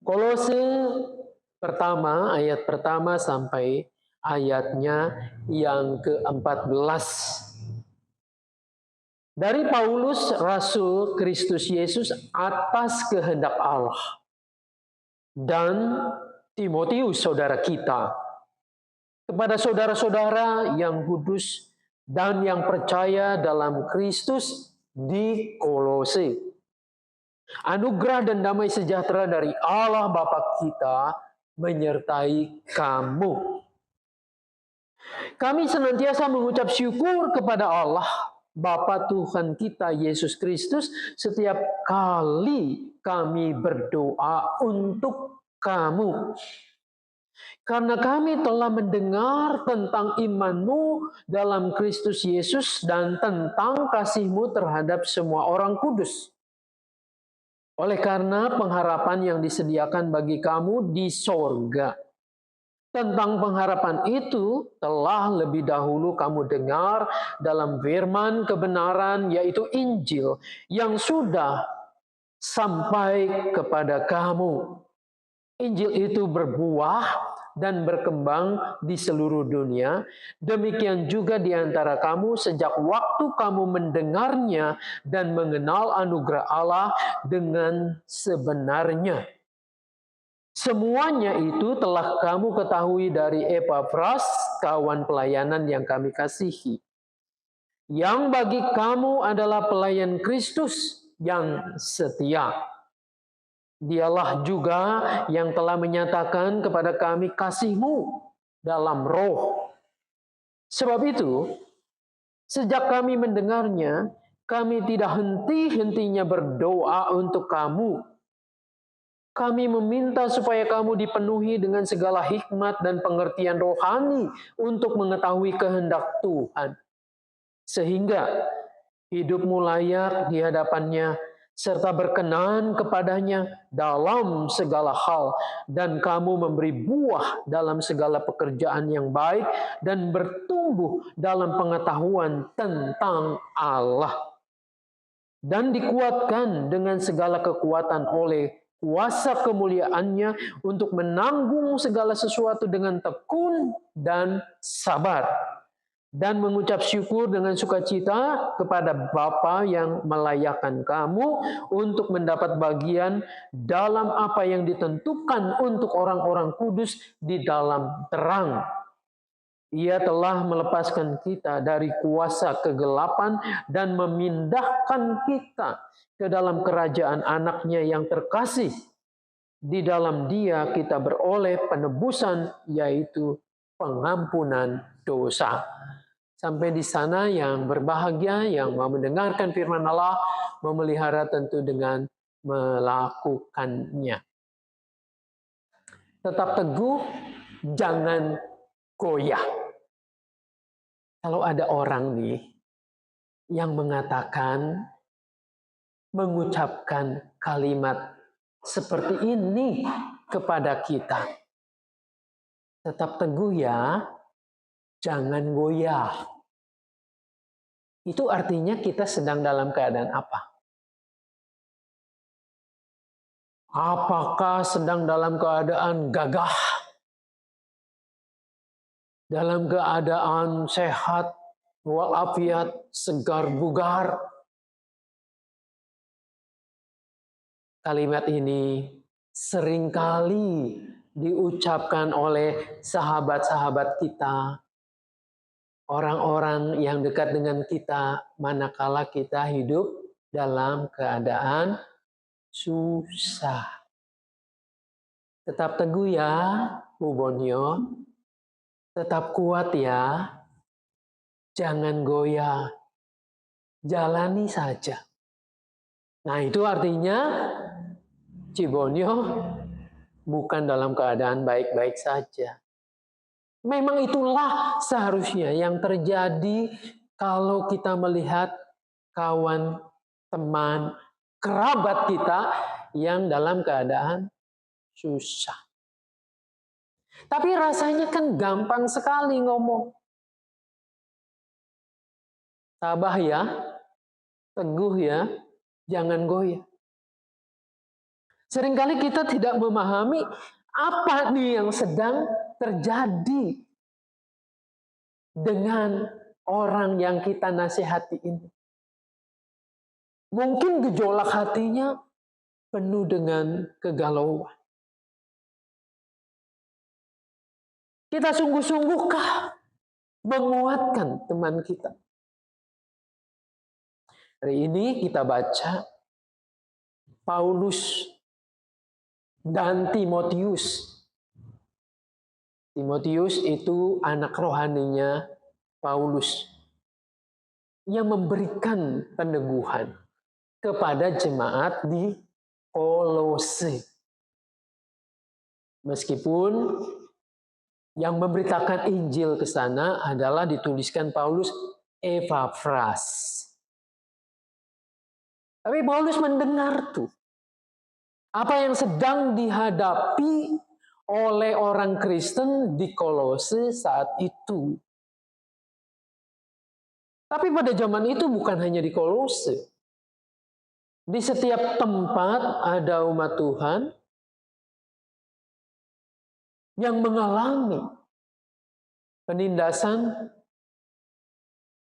Kolose pertama, ayat pertama sampai ayatnya yang ke-14. Dari Paulus, Rasul Kristus Yesus atas kehendak Allah, dan Timotius, saudara kita, kepada saudara-saudara yang kudus dan yang percaya dalam Kristus di Kolose. Anugerah dan damai sejahtera dari Allah Bapa kita menyertai kamu. Kami senantiasa mengucap syukur kepada Allah, Bapa Tuhan kita Yesus Kristus, setiap kali kami berdoa untuk kamu. Karena kami telah mendengar tentang imanmu dalam Kristus Yesus dan tentang kasihmu terhadap semua orang kudus. Oleh karena pengharapan yang disediakan bagi kamu di sorga. Tentang pengharapan itu telah lebih dahulu kamu dengar dalam firman kebenaran, yaitu Injil, yang sudah sampai kepada kamu. Injil itu berbuah dan berkembang di seluruh dunia. Demikian juga di antara kamu sejak waktu kamu mendengarnya dan mengenal anugerah Allah dengan sebenarnya. Semuanya itu telah kamu ketahui dari Epafras, kawan pelayanan yang kami kasihi, yang bagi kamu adalah pelayan Kristus yang setia. Dialah juga yang telah menyatakan kepada kami kasihmu dalam roh. Sebab itu, sejak kami mendengarnya, kami tidak henti-hentinya berdoa untuk kamu. Kami meminta supaya kamu dipenuhi dengan segala hikmat dan pengertian rohani untuk mengetahui kehendak Tuhan. Sehingga hidupmu layak di hadapannya, serta berkenan kepadanya dalam segala hal, dan kamu memberi buah dalam segala pekerjaan yang baik, dan bertumbuh dalam pengetahuan tentang Allah. Dan dikuatkan dengan segala kekuatan oleh kuasa kemuliaannya untuk menanggung segala sesuatu dengan tekun dan sabar. Dan mengucap syukur dengan sukacita kepada Bapa yang melayakkan kamu untuk mendapat bagian dalam apa yang ditentukan untuk orang-orang kudus di dalam terang. Ia telah melepaskan kita dari kuasa kegelapan dan memindahkan kita ke dalam kerajaan anaknya yang terkasih. Di dalam Dia kita beroleh penebusan, yaitu pengampunan dosa. Sampai di sana yang berbahagia, yang mau mendengarkan firman Allah, memelihara tentu dengan melakukannya. Tetap teguh, jangan goyah. Kalau ada orang nih yang mengatakan, mengucapkan kalimat seperti ini kepada kita, tetap teguh ya, jangan goyah. Itu artinya kita sedang dalam keadaan apa? Apakah sedang dalam keadaan gagah? Dalam keadaan sehat, walafiat, segar bugar? Kalimat ini seringkali diucapkan oleh sahabat-sahabat kita, orang-orang yang dekat dengan kita, manakala kita hidup dalam keadaan susah. Tetap teguh ya, Bu Bonyo. Tetap kuat ya. Jangan goyah. Jalani saja. Nah, itu artinya Cibonyo bukan dalam keadaan baik-baik saja. Memang itulah seharusnya yang terjadi kalau kita melihat kawan, teman, kerabat kita yang dalam keadaan susah. Tapi rasanya kan gampang sekali ngomong. Tabah ya, teguh ya, jangan goyah. Seringkali kita tidak memahami apa nih yang sedang terjadi dengan orang yang kita nasihati ini. Mungkin gejolak hatinya penuh dengan kegalauan. Kita sungguh-sungguhkah menguatkan teman kita? Hari ini kita baca Paulus dan Timotius. Timotius itu anak rohaninya Paulus yang memberikan peneguhan kepada jemaat di Kolose. Meskipun yang memberitakan Injil ke sana adalah dituliskan Paulus Epafras. Tapi Paulus mendengar tuh apa yang sedang dihadapi oleh orang Kristen di Kolose saat itu. Tapi pada zaman itu bukan hanya di Kolose. Di setiap tempat ada umat Tuhan yang mengalami penindasan,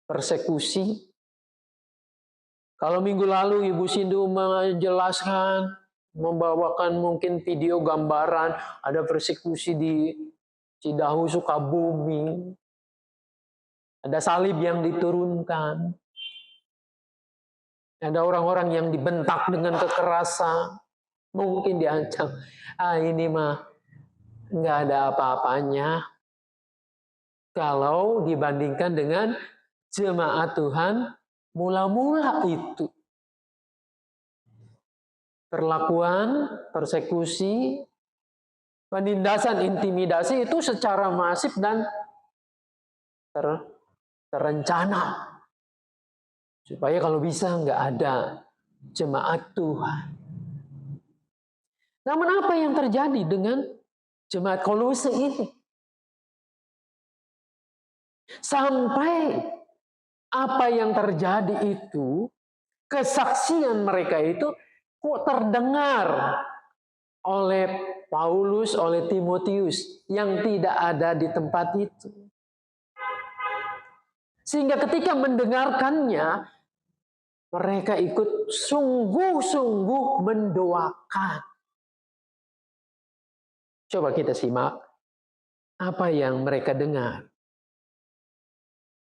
persekusi. Kalau minggu lalu Ibu Sindu menjelaskan, membawakan mungkin video gambaran, ada persekusi di Cidahu, Sukabumi. Ada salib yang diturunkan. Ada orang-orang yang dibentak dengan kekerasan. Mungkin diancam, ini mah nggak ada apa-apanya kalau dibandingkan dengan jemaat Tuhan mula-mula itu. Perlakuan, persekusi, penindasan, intimidasi itu secara masif dan terencana. Supaya kalau bisa nggak ada jemaat Tuhan. Namun apa yang terjadi dengan jemaat Kolose ini? Sampai apa yang terjadi itu, kesaksian mereka itu kok terdengar oleh Paulus, oleh Timotius yang tidak ada di tempat itu. Sehingga ketika mendengarkannya, mereka ikut sungguh-sungguh mendoakan. Coba kita simak apa yang mereka dengar.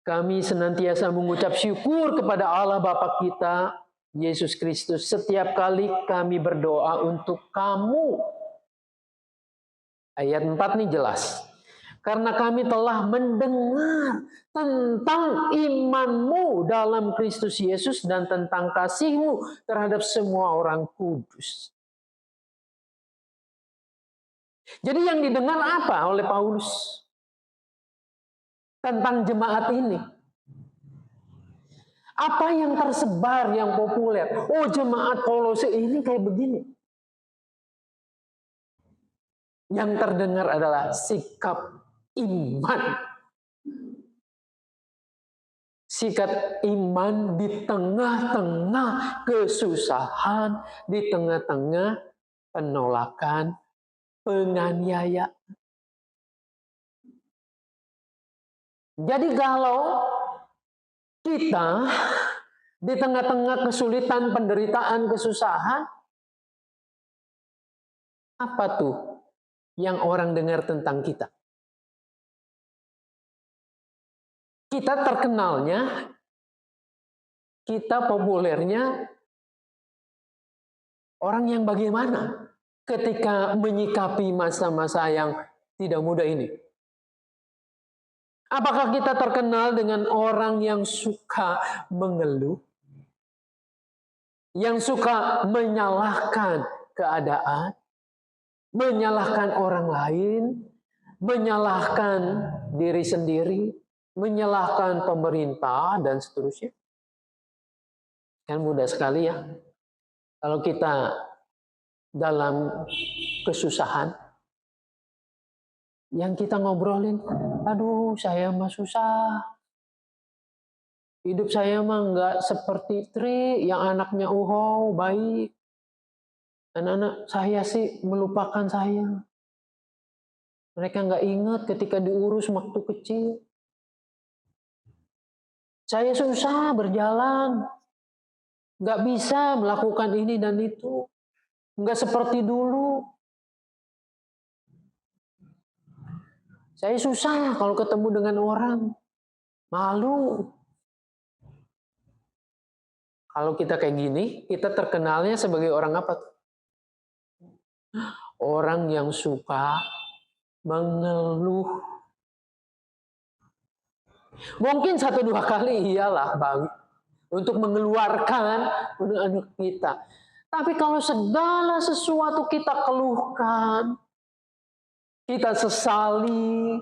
Kami senantiasa mengucap syukur kepada Allah Bapa kita, Yesus Kristus, setiap kali kami berdoa untuk kamu. Ayat 4 ini jelas. Karena kami telah mendengar tentang imanmu dalam Kristus Yesus dan tentang kasihmu terhadap semua orang kudus. Jadi yang didengar apa oleh Paulus tentang jemaat ini? Apa yang tersebar, yang populer? Oh, jemaat Kolose ini kayak begini. Yang terdengar adalah sikap iman. Sikap iman di tengah-tengah kesusahan, di tengah-tengah penolakan, penganiayaan. Jadi kalau kita di tengah-tengah kesulitan, penderitaan, kesusahan, apa tuh yang orang dengar tentang kita? Kita terkenalnya, kita populernya orang yang bagaimana ketika menyikapi masa-masa yang tidak mudah ini? Apakah kita terkenal dengan orang yang suka mengeluh? Yang suka menyalahkan keadaan? Menyalahkan orang lain? Menyalahkan diri sendiri? Menyalahkan pemerintah dan seterusnya? Kan mudah sekali ya. Kalau kita dalam kesusahan, yang kita ngobrolin, aduh saya mah susah. Hidup saya mah nggak seperti Tri yang anaknya baik. Anak-anak saya sih melupakan saya. Mereka nggak ingat ketika diurus waktu kecil. Saya susah berjalan. Nggak bisa melakukan ini dan itu. Nggak seperti dulu. Saya susah kalau ketemu dengan orang. Malu. Kalau kita kayak gini, kita terkenalnya sebagai orang apa? Orang yang suka mengeluh. Mungkin 1-2 kali iyalah Bang, untuk mengeluarkan anak kita. Tapi kalau segala sesuatu kita keluhkan, kita sesali,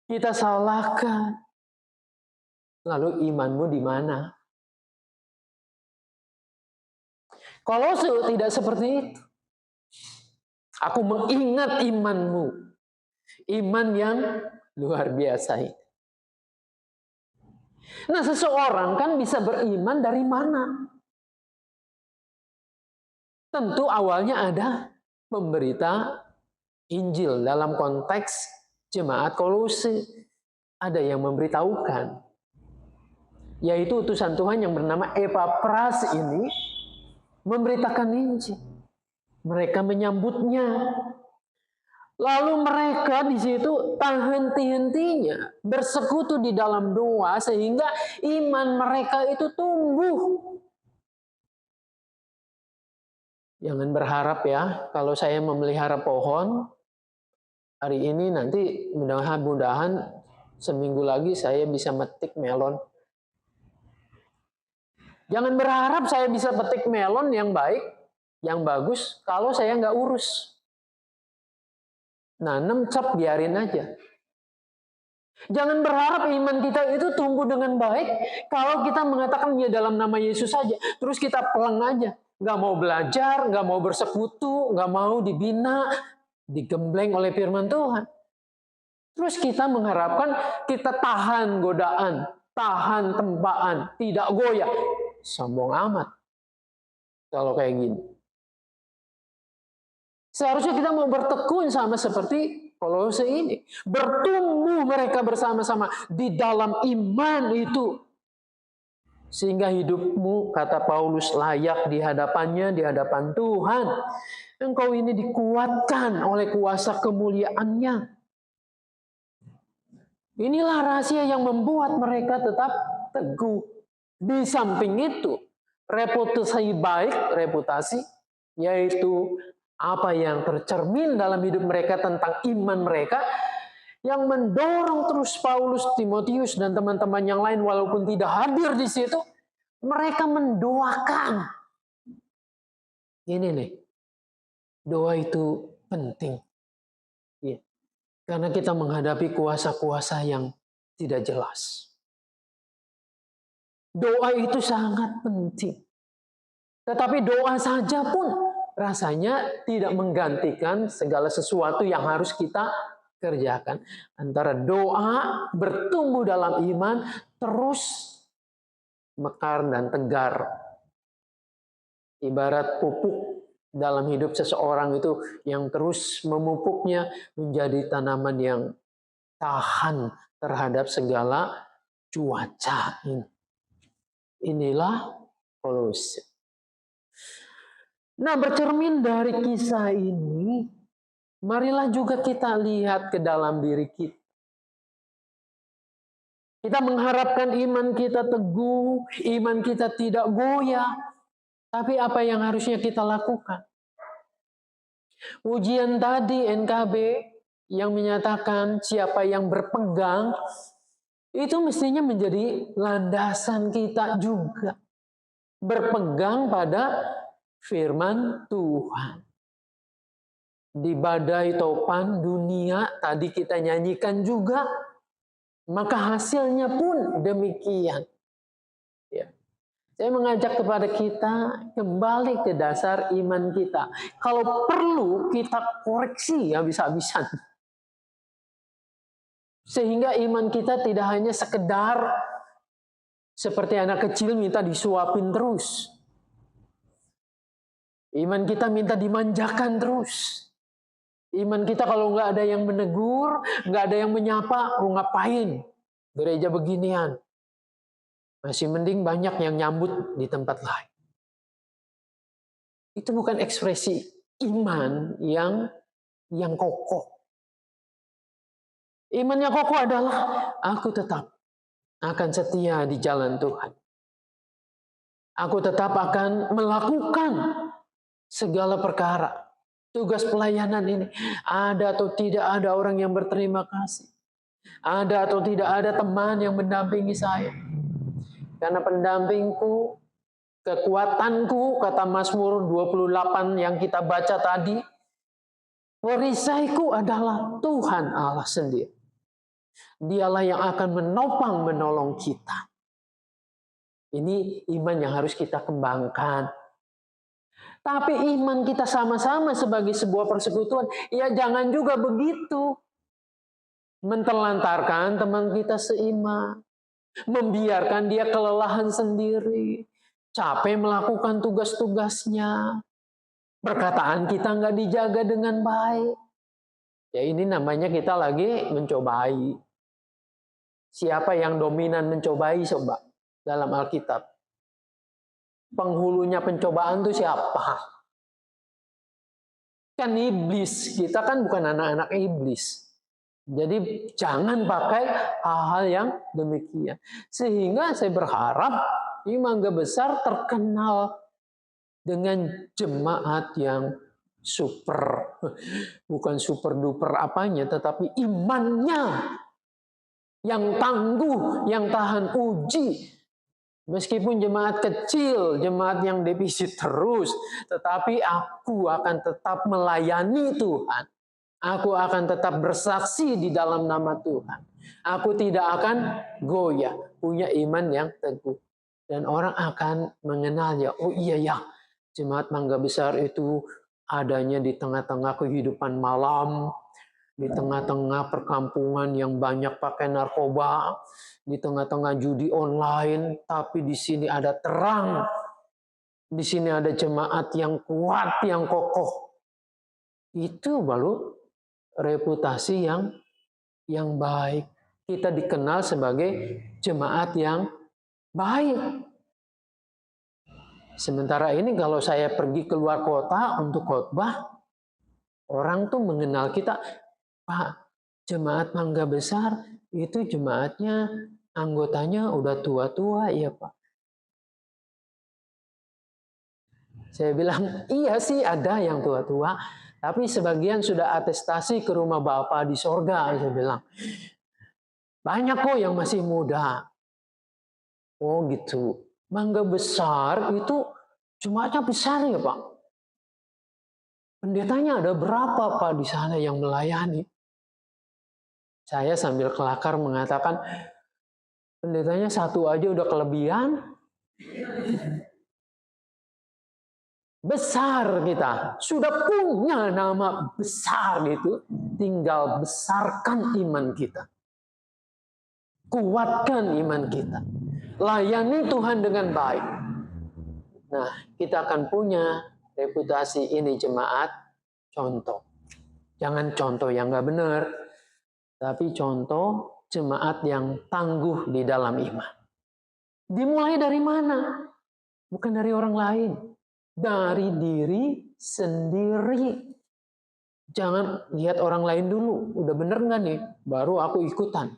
kita salahkan, lalu imanmu di mana? Kalau tidak seperti itu, aku mengingat imanmu, iman yang luar biasa ini. Nah, seseorang kan bisa beriman dari mana? Tentu awalnya ada pemberita Injil dalam konteks jemaat Kolose. Ada yang memberitahukan. Yaitu utusan Tuhan yang bernama Epafras ini memberitakan Injil. Mereka menyambutnya. Lalu mereka di situ tak henti-hentinya bersekutu di dalam doa sehingga iman mereka itu tumbuh. Jangan berharap ya, kalau saya memelihara pohon, hari ini nanti mudah-mudahan seminggu lagi saya bisa metik melon. Jangan berharap saya bisa petik melon yang baik, yang bagus, kalau saya nggak urus. Nanam cap biarin aja. Jangan berharap iman kita itu tumbuh dengan baik kalau kita mengatakan ya dalam nama Yesus saja. Terus kita pelang aja. Nggak mau belajar, nggak mau bersekutu, nggak mau dibina, digembleng oleh firman Tuhan. Terus kita mengharapkan kita tahan godaan, tahan tempaan, tidak goyah. Sombong amat kalau kayak gini. Seharusnya kita mau bertekun sama seperti Kolose ini. Bertumbuh mereka bersama-sama di dalam iman itu. Sehingga hidupmu, kata Paulus, layak di hadapannya, di hadapan Tuhan. Engkau ini dikuatkan oleh kuasa kemuliaannya. Inilah rahasia yang membuat mereka tetap teguh. Di samping itu, reputasi yaitu apa yang tercermin dalam hidup mereka tentang iman mereka yang mendorong terus Paulus, Timotius dan teman-teman yang lain walaupun tidak hadir di situ, mereka mendoakan. Ini nih, doa itu penting. Ya. Karena kita menghadapi kuasa-kuasa yang tidak jelas. Doa itu sangat penting. Tetapi doa saja pun rasanya tidak menggantikan segala sesuatu yang harus kita kerjakan. Antara doa bertumbuh dalam iman terus mekar dan tegar. Ibarat pupuk dalam hidup seseorang itu yang terus memupuknya menjadi tanaman yang tahan terhadap segala cuaca. Inilah Kolose. Nah, bercermin dari kisah ini, marilah juga kita lihat ke dalam diri kita. Kita mengharapkan iman kita teguh, iman kita tidak goyah. Tapi apa yang harusnya kita lakukan? Ujian tadi NKB yang menyatakan siapa yang berpegang, itu mestinya menjadi landasan kita juga. Berpegang pada firman Tuhan. Di badai topan dunia tadi kita nyanyikan juga, maka hasilnya pun demikian. Ya. Saya mengajak kepada kita kembali ke dasar iman kita. Kalau perlu kita koreksi habis-habisan. Sehingga iman kita tidak hanya sekedar seperti anak kecil minta disuapin terus. Iman kita minta dimanjakan terus. Iman kita kalau nggak ada yang menegur, nggak ada yang menyapa, mau ngapain? Gereja beginian. Masih mending banyak yang nyambut di tempat lain. Itu bukan ekspresi iman yang kokoh. Iman yang kokoh adalah aku tetap akan setia di jalan Tuhan. Aku tetap akan melakukan segala perkara. Tugas pelayanan ini, ada atau tidak ada orang yang berterima kasih. Ada atau tidak ada teman yang mendampingi saya. Karena pendampingku, kekuatanku, kata Mazmur 28 yang kita baca tadi, perisaiku adalah Tuhan Allah sendiri. Dialah yang akan menopang, menolong kita. Ini iman yang harus kita kembangkan. Tapi iman kita sama-sama sebagai sebuah persekutuan, ya jangan juga begitu. Menterlantarkan teman kita seiman. Membiarkan dia kelelahan sendiri. Capek melakukan tugas-tugasnya. Perkataan kita nggak dijaga dengan baik. Ya ini namanya kita lagi mencobai. Siapa yang dominan mencobai coba dalam Alkitab? Penghulunya pencobaan itu siapa? Kan iblis. Kita kan bukan anak-anak iblis. Jadi jangan pakai hal-hal yang demikian. Sehingga saya berharap di Mangga Besar terkenal dengan jemaat yang super. Bukan super duper apanya, tetapi imannya yang tangguh, yang tahan uji. Meskipun jemaat kecil, jemaat yang defisit terus, tetapi aku akan tetap melayani Tuhan. Aku akan tetap bersaksi di dalam nama Tuhan. Aku tidak akan goyah, punya iman yang teguh. Dan orang akan mengenalnya. Oh iya ya, jemaat Mangga Besar itu adanya di tengah-tengah kehidupan malam, di tengah-tengah perkampungan yang banyak pakai narkoba, di tengah-tengah judi online, tapi di sini ada terang. Di sini ada jemaat yang kuat, yang kokoh. Itu baru reputasi yang baik. Kita dikenal sebagai jemaat yang baik. Sementara ini kalau saya pergi keluar kota untuk khotbah, orang tuh mengenal kita, Pak, jemaat Mangga Besar itu jemaatnya anggotanya udah tua-tua ya Pak. Saya bilang, iya sih ada yang tua-tua, tapi sebagian sudah atestasi ke rumah Bapa di sorga. Saya bilang, banyak kok yang masih muda. Oh gitu. Mangga Besar itu jemaatnya besar ya Pak. Pendetanya ada berapa Pak di sana yang melayani? Saya sambil kelakar mengatakan, pendetanya satu aja udah kelebihan. Besar kita, sudah punya nama besar gitu, tinggal besarkan iman kita. Kuatkan iman kita. Layani Tuhan dengan baik. Nah, kita akan punya reputasi ini jemaat contoh. Jangan contoh yang nggak benar, tapi contoh jemaat yang tangguh di dalam iman. Dimulai dari mana? Bukan dari orang lain. Dari diri sendiri. Jangan lihat orang lain dulu. Udah bener nggak nih? Baru aku ikutan.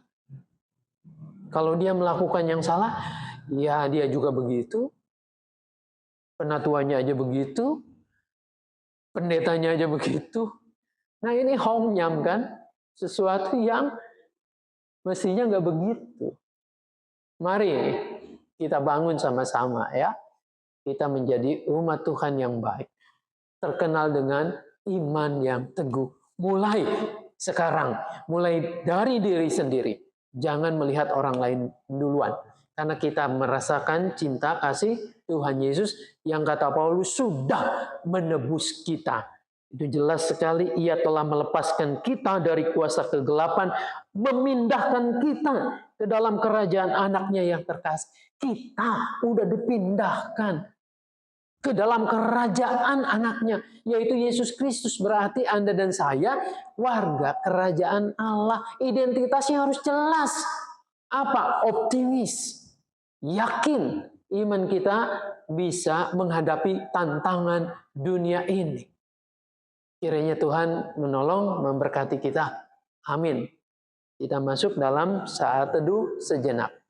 Kalau dia melakukan yang salah, ya dia juga begitu. Penatuannya aja begitu. Pendetanya aja begitu. Nah ini hongnyam kan? Sesuatu yang mestinya nggak begitu. Mari kita bangun sama-sama ya. Kita menjadi umat Tuhan yang baik. Terkenal dengan iman yang teguh. Mulai sekarang. Mulai dari diri sendiri. Jangan melihat orang lain duluan. Karena kita merasakan cinta kasih Tuhan Yesus yang kata Paulus sudah menebus kita. Itu jelas sekali, ia telah melepaskan kita dari kuasa kegelapan, memindahkan kita ke dalam kerajaan anaknya yang terkasih. Kita udah dipindahkan. ke dalam kerajaan anaknya, yaitu Yesus Kristus. Berarti Anda dan saya warga kerajaan Allah. Identitasnya harus jelas. Apa? Optimis, yakin iman kita bisa menghadapi tantangan dunia ini. Kiranya Tuhan menolong, memberkati kita. Amin. Kita masuk dalam saat teduh sejenak.